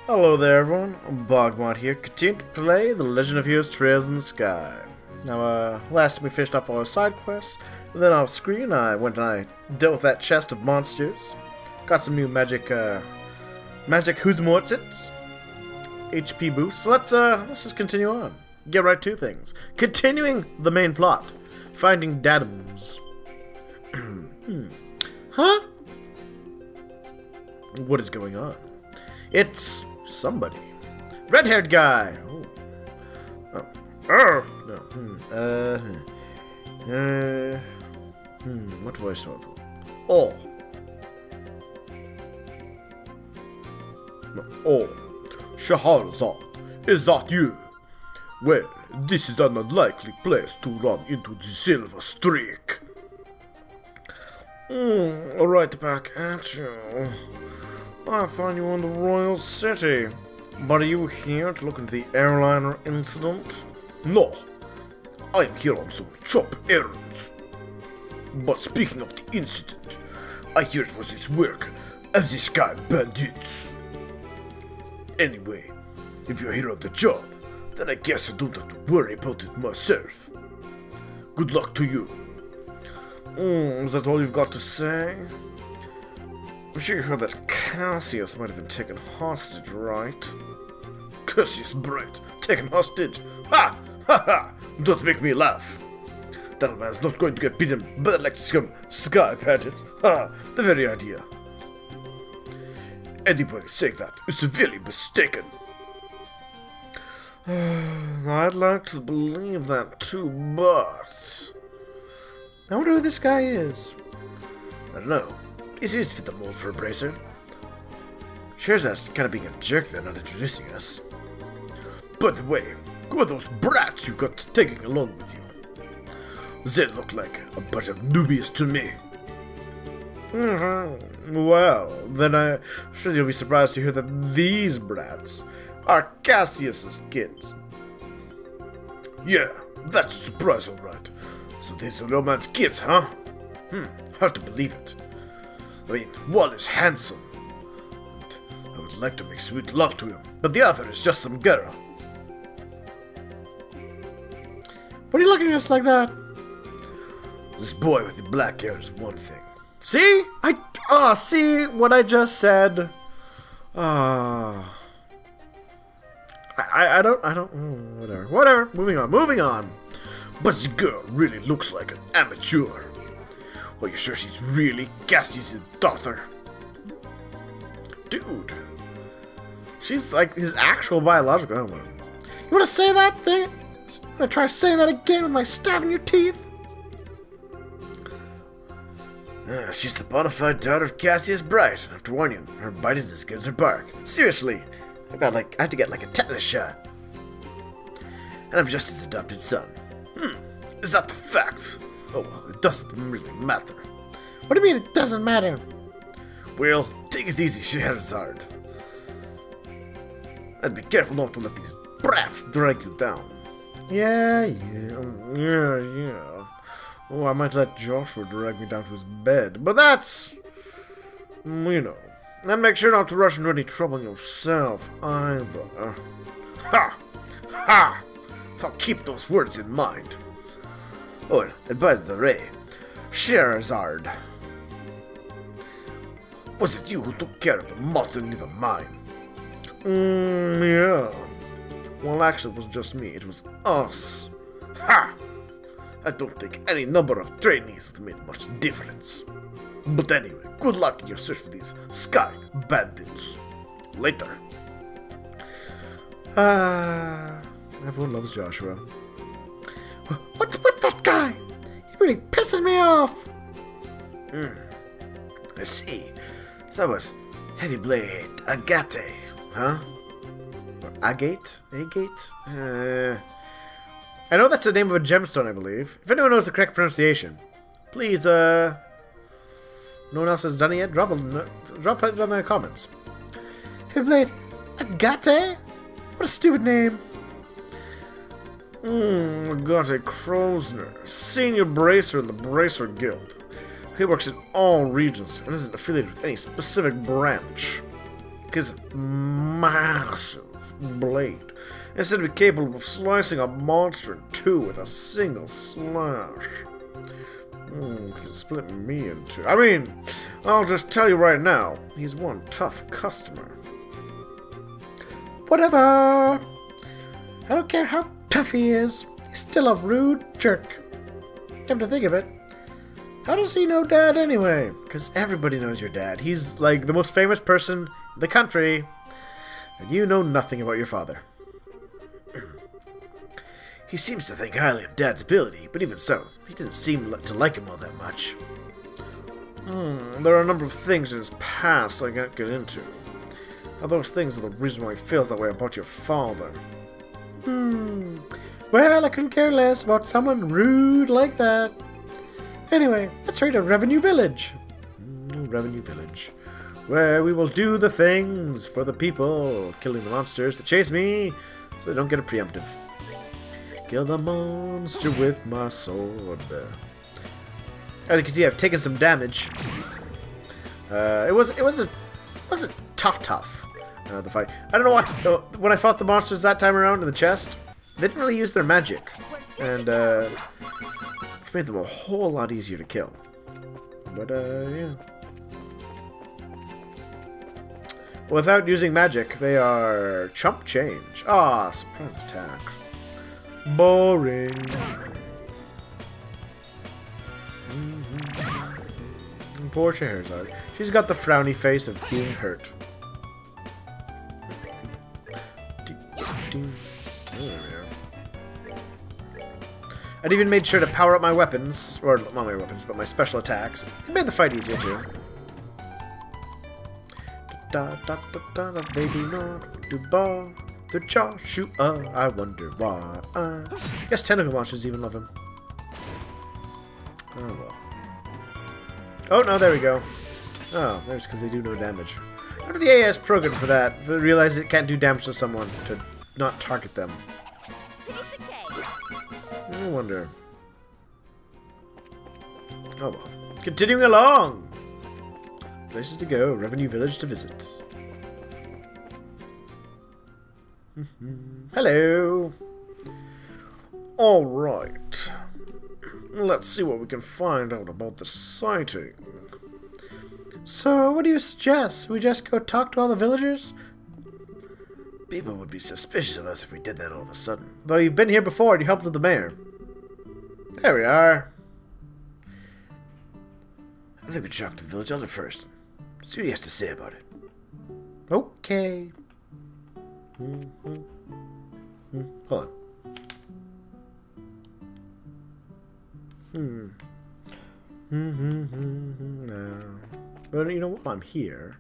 Hello there everyone, BogMod here, continue to play The Legend of Heroes Trails in the Sky. Now, last time we finished off all our side quests, and then off screen I went and I dealt with that chest of monsters. Got some new magic Huzmortzits, HP boosts. So let's just continue on. Get right to things. Continuing the main plot. Finding Datums. Huh? What is going on? It's somebody. Red-haired guy. Oh. No. What voice do I put? Oh. Oh. Shahrazad, is that you? Well, this is an unlikely place to run into the silver streak. Right back at you. I find you in the Royal City. But are you here to look into the airliner incident? No. I am here on some shop errands. But speaking of the incident, I hear it was its work of the Sky Bandits. Anyway, if you're here on the job, then I guess I don't have to worry about it myself. Good luck to you. Is that all you've got to say? I'm sure you heard that Cassius might have been taken hostage, right? Cassius Bright, taken hostage? Ha! Ha ha! Don't make me laugh. That man's not going to get beaten by the like scum Sky Bandits. Ha! The very idea. Anybody saying that is severely mistaken. I'd like to believe that too, but I wonder who this guy is. I don't know. He seems to fit the mold for a bracer. Sherazad's kind of being a jerk there, not introducing us. By the way, who are those brats you got taking along with you? They look like a bunch of newbies to me. Well, then I'm sure you'll be surprised to hear that these brats are Cassius's kids. Yeah, that's a surprise, alright. So these are the old man's kids, huh? Hard to believe it. I mean, one is handsome, and I would like to make sweet love to him, but the other is just some girl. What are you looking at us like that? This boy with the black hair is one thing. See? See what I just said? I don't, whatever, moving on. But this girl really looks like an amateur. Are you sure she's really Cassie's daughter? Dude. She's like his actual biological woman. You wanna say that thing? You wanna try saying that again with my stab in your teeth? She's the bona fide daughter of Cassius Bright. I have to warn you, her bite is as good as her bark. Seriously, I had to get like a tetanus shot. And I'm just his adopted son. Is that the fact? Oh well, it doesn't really matter. What do you mean it doesn't matter? Well, take it easy, Sherazad. And be careful not to let these brats drag you down. Yeah. Oh, I might let Joshua drag me down to his bed, but that's, And make sure not to rush into any trouble yourself, either. Ha! I'll keep those words in mind. Oh, and by the way, Sherazad, was it you who took care of the monster near the mine? Yeah. Well, actually, it was just me. It was us. Ha! I don't think any number of trainees would have made much difference. But anyway, good luck in your search for these Sky Bandits. Later. Everyone loves Joshua. What's with that guy? He's really pissing me off. I see. So that was Heavy Blade Agate, huh? Or Agate? Agate? I know that's the name of a gemstone, I believe. If anyone knows the correct pronunciation, please, no one else has done it yet, drop it down in the comments. Heavy Blade Agate? What a stupid name. Agate Krosner, Senior Bracer in the Bracer Guild. He works in all regions and isn't affiliated with any specific branch. his massive blade and said to be capable of slicing a monster in two with a single slash. He can split me in two. I mean, I'll just tell you right now, he's one tough customer. Whatever. I don't care how tough he is. He's still a rude jerk. Come to think of it, how does he know Dad anyway? Because everybody knows your dad. He's like the most famous person in the country, and you know nothing about your father. He seems to think highly of Dad's ability, but even so, he didn't seem to like him all that much. There are a number of things in his past I can't get into. Now, those things are the reason why he feels that way about your father. Well, I couldn't care less about someone rude like that. Anyway, let's hurry to Ravennue Village. Ravennue Village, where we will do the things for the people, killing the monsters that chase me, so they don't get a preemptive. Kill the monster with my sword. As you can see, I've taken some damage. It wasn't tough. The fight. I don't know why. When I fought the monsters that time around in the chest, they didn't really use their magic, and which made them a whole lot easier to kill. But yeah. Without using magic, they are chump change. Ah, surprise attack. Boring. Poor Scheherazade. She's got the frowny face of being hurt. I'd even made sure to power up my weapons, or not my weapons, but my special attacks. It made the fight easier too. They do not do bar. The Joshua, I wonder why. Guess tentacle monsters even love him. Oh well. Oh no, there we go. Oh, that's because they do no damage. How did the AS program for that? Realize it can't do damage to someone to not target them. I wonder. Oh well. Continuing along. Places to go. Ravennue Village to visit. Hello. Alright. Let's see what we can find out about the sighting. So, what do you suggest? We just go talk to all the villagers? People would be suspicious of us if we did that all of a sudden. Though you've been here before and you helped with the mayor. There we are. I think we should talk to the village elder first. See what he has to say about it. Okay. Hold on. No. But you know what? I'm here.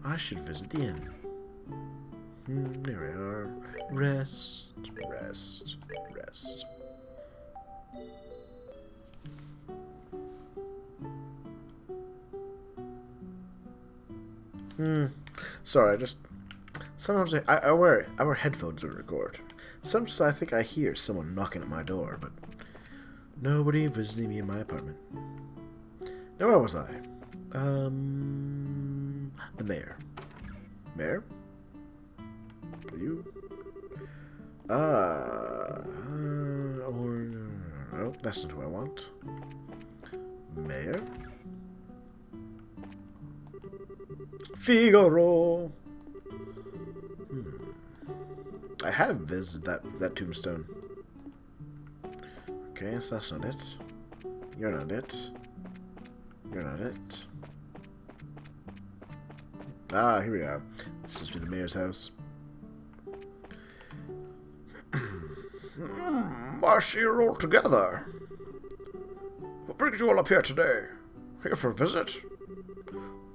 I should visit the inn. There we are. Rest, rest, rest. Sorry, sometimes I wear headphones when I record. Sometimes I think I hear someone knocking at my door, but nobody visiting me in my apartment. Now where was I? The mayor. Mayor? Are you? No, that's not who I want. Mayor? Figaro! I have visited that tombstone. Okay, so that's not it. You're not it. You're not it. Ah, here we are. This must be the mayor's house. I see you're all together. What brings you all up here today? Here for a visit?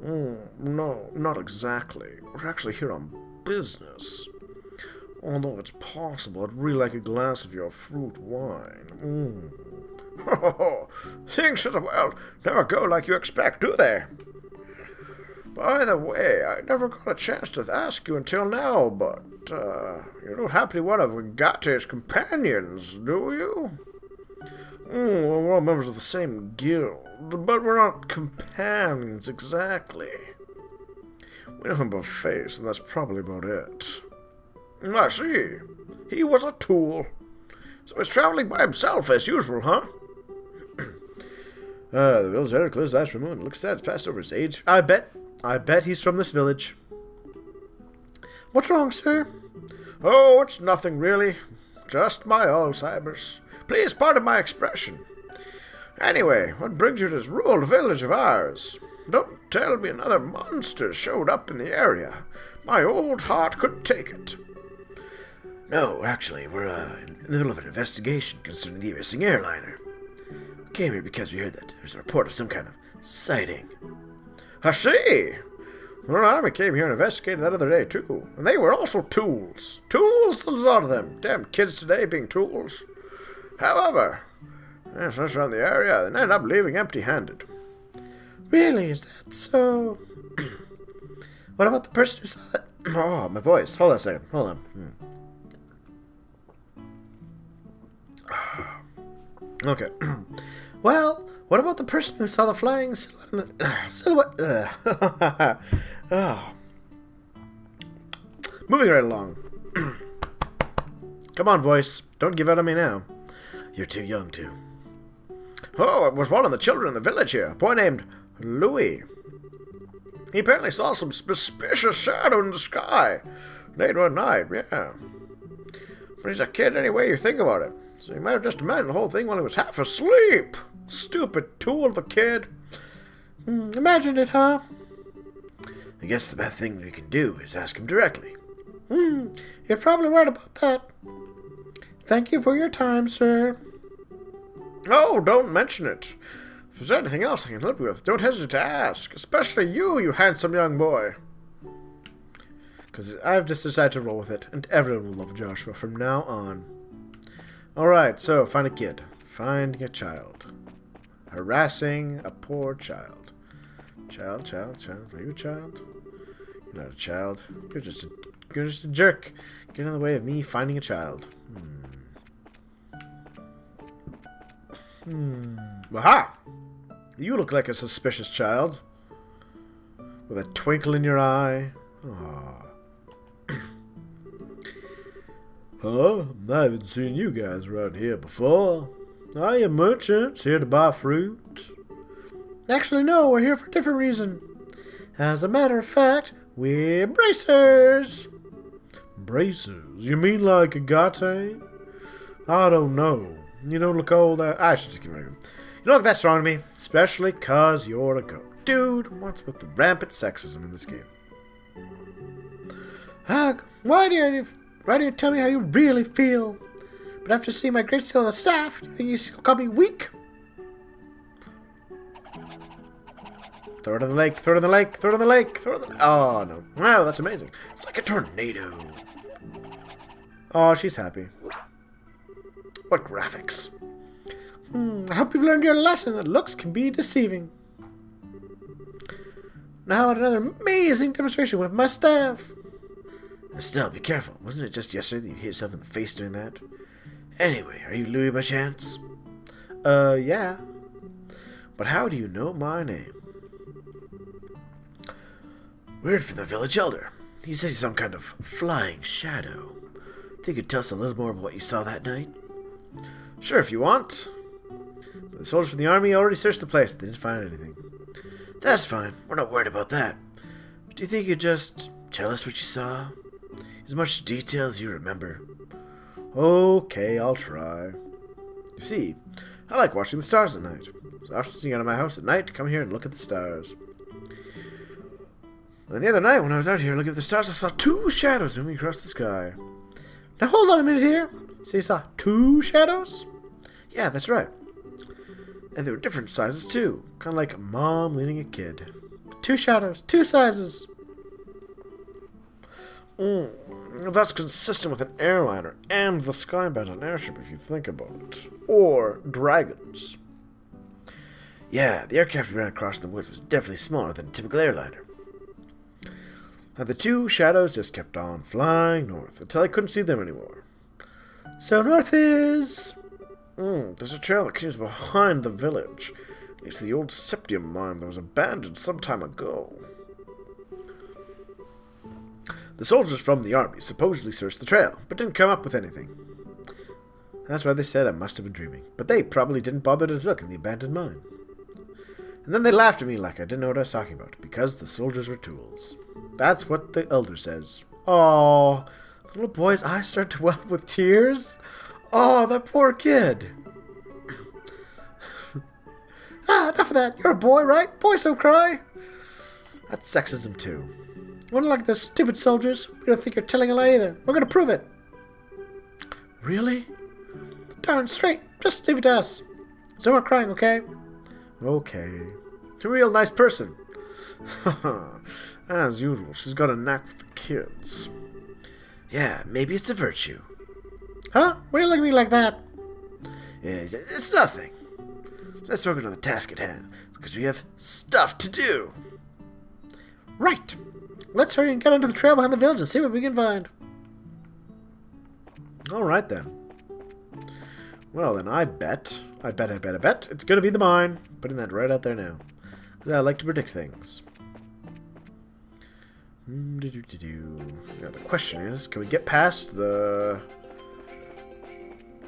No, not exactly. We're actually here on business. Although it's possible, I'd really like a glass of your fruit wine. Things at the well never go like you expect, do they? By the way, I never got a chance to ask you until now, but you don't happen to be one of Agate's companions, do you? Well, we're all members of the same guild, but we're not companions exactly. We know him by face, and that's probably about it. I see. He was a tool. So he's traveling by himself as usual, huh? The village editor closed his eyes for a moment. Looks sad. It's past over his age. I bet he's from this village. What's wrong, sir? Oh, it's nothing really. Just my Alzheimer's. Please pardon my expression. Anyway, what brings you to this rural village of ours? Don't tell me another monster showed up in the area. My old heart couldn't take it. No, actually, we're in the middle of an investigation concerning the missing airliner. We came here because we heard that there's a report of some kind of sighting. I see. Well, I came here and investigated that other day, too. And they were also tools. Tools, a lot of them. Damn kids today being tools. However, they searched around the area and ended up leaving empty-handed. Really? Is that so? What about the person who saw that? Oh, my voice. Hold on a second. Hold on. Okay. Well, what about the person who saw the flying silhouette in the... Oh. Moving right along. Come on, voice. Don't give out on me now. You're too young to. Oh, it was one of the children in the village here, a boy named Louie. He apparently saw some suspicious shadow in the sky late one night, yeah. But he's a kid anyway you think about it. So you might have just imagined the whole thing while he was half asleep. Stupid tool of a kid. Imagined it, huh? I guess the best thing we can do is ask him directly. You're probably right about that. Thank you for your time, sir. Oh, don't mention it. If there's anything else I can help you with, don't hesitate to ask. Especially you handsome young boy. Because I've just decided to roll with it, and everyone will love Joshua from now on. Alright, so find a kid. Finding a child. Harassing a poor child. Child. Are you a child? You're not a child. You're just a jerk. Get in the way of me finding a child. Aha! You look like a suspicious child. With a twinkle in your eye. Aww. Huh? I haven't seen you guys around here before. Are you merchants here to buy fruit? Actually, no. We're here for a different reason. As a matter of fact, we're bracers. Bracers? You mean like Agate? I don't know. You don't look all that... I should just give it a... You don't look that strong to me. Especially because you're a goat. Dude, what's with the rampant sexism in this game? Why do you tell me how you really feel? But after seeing my great skill on the staff, do you think you still call me weak? Throw it in the lake, throw it in the lake, throw it in the lake, throw it in the... Oh, no. Wow, that's amazing. It's like a tornado. Oh, she's happy. What graphics? I hope you've learned your lesson that looks can be deceiving. Now another amazing demonstration with my staff. Estelle, be careful. Wasn't it just yesterday that you hit yourself in the face doing that? Anyway, are you Louie by chance? Yeah. But how do you know my name? Word from the village elder. He said he's some kind of flying shadow. Think you could tell us a little more about what you saw that night? Sure, if you want. But the soldiers from the army already searched the place. They didn't find anything. That's fine. We're not worried about that. But do you think you'd just tell us what you saw? As much detail as you remember. Okay, I'll try. You see, I like watching the stars at night. So after sitting out of my house at night, to come here and look at the stars. And the other night, when I was out here looking at the stars, I saw two shadows moving across the sky. Now hold on a minute here. So you saw two shadows? Yeah, that's right. And they were different sizes too. Kind of like a mom leading a kid. Two shadows, two sizes. That's consistent with an airliner and the skybound airship if you think about it. Or dragons. Yeah, the aircraft we ran across in the woods was definitely smaller than a typical airliner. And the two shadows just kept on flying north until I couldn't see them anymore. So north is... there's a trail that continues behind the village. It's the old septium mine that was abandoned some time ago. The soldiers from the army supposedly searched the trail, but didn't come up with anything. That's why they said I must have been dreaming. But they probably didn't bother to look in the abandoned mine. And then they laughed at me like I didn't know what I was talking about, because the soldiers were tools. That's what the elder says. Oh, the little boy's eyes start to well up with tears. Oh, that poor kid. Enough of that. You're a boy, right? Boys don't cry. That's sexism, too. One like those stupid soldiers. We don't think you're telling a lie either. We're going to prove it. Really? Darn straight. Just leave it to us. There's no more crying, okay? Okay. She's a real nice person. As usual, she's got a knack with the kids. Yeah, maybe it's a virtue. Huh? Why are you looking at me like that? Yeah, it's nothing. Let's focus on the task at hand, because we have stuff to do. Right. Let's hurry and get into the trail behind the village and see what we can find. Alright then. Well then, I bet it's gonna be the mine. Putting that right out there now. Because I like to predict things. Now the question is, can we get past the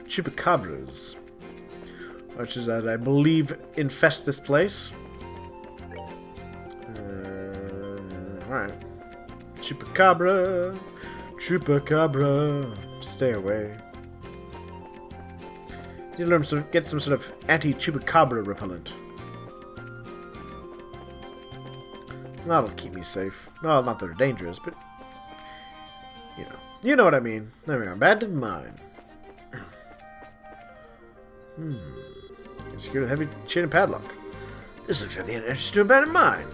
chupacabras? Which is that I believe infest this place. Alright. Chupacabra. Chupacabra. Stay away. You learn get some sort of anti-chupacabra repellent. That'll keep me safe. No, not that they're dangerous, but you know what I mean. There we are. Abandoned mine. Secured with heavy chain and padlock. This looks like the entrance to abandoned mine.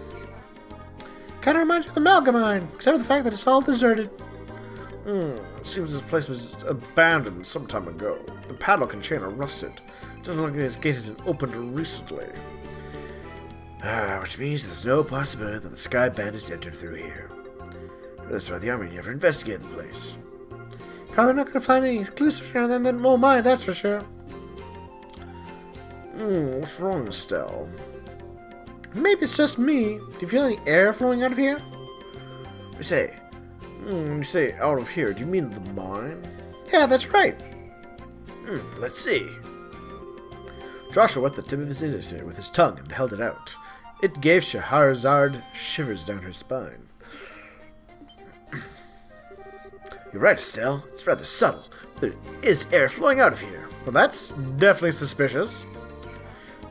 Kind of reminds me of the Malga mine, except for the fact that it's all deserted. It seems this place was abandoned some time ago. The padlock and chain are rusted. It doesn't look like this gate has been opened recently. Which means there's no possibility that the Sky Bandits entered through here. That's why the army never investigated the place. Probably not going to find any clues around them than old mine, that's for sure. What's wrong, Estelle? Maybe it's just me. Do you feel any air flowing out of here? When you say out of here, do you mean the mine? Yeah, that's right. Let's see. Joshua wet the tip of his index finger with his tongue and held it out. It gave Scheherazade shivers down her spine. You're right, Estelle. It's rather subtle. There is air flowing out of here. Well, that's definitely suspicious.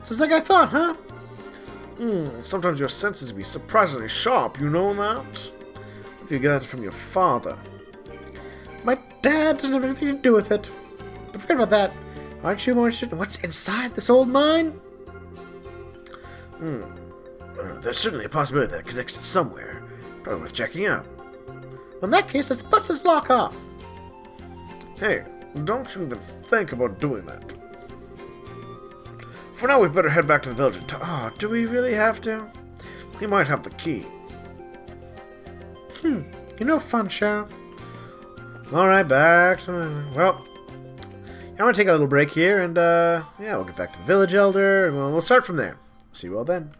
Just like I thought, huh? Sometimes your senses be surprisingly sharp, you know that? If you get that from your father. My dad doesn't have anything to do with it. But forget about that. Aren't you more interested in what's inside this old mine? There's certainly a possibility that it connects to somewhere. Probably worth checking out. Well, in that case, let's bust this lock off. Hey, don't you even think about doing that. For now, we'd better head back to the village and talk. Do we really have to? We might have the key. You know, fun, Cheryl. Alright, back to the... Well, I'm going to take a little break here, and, yeah, we'll get back to the village elder, and we'll start from there. See you all then.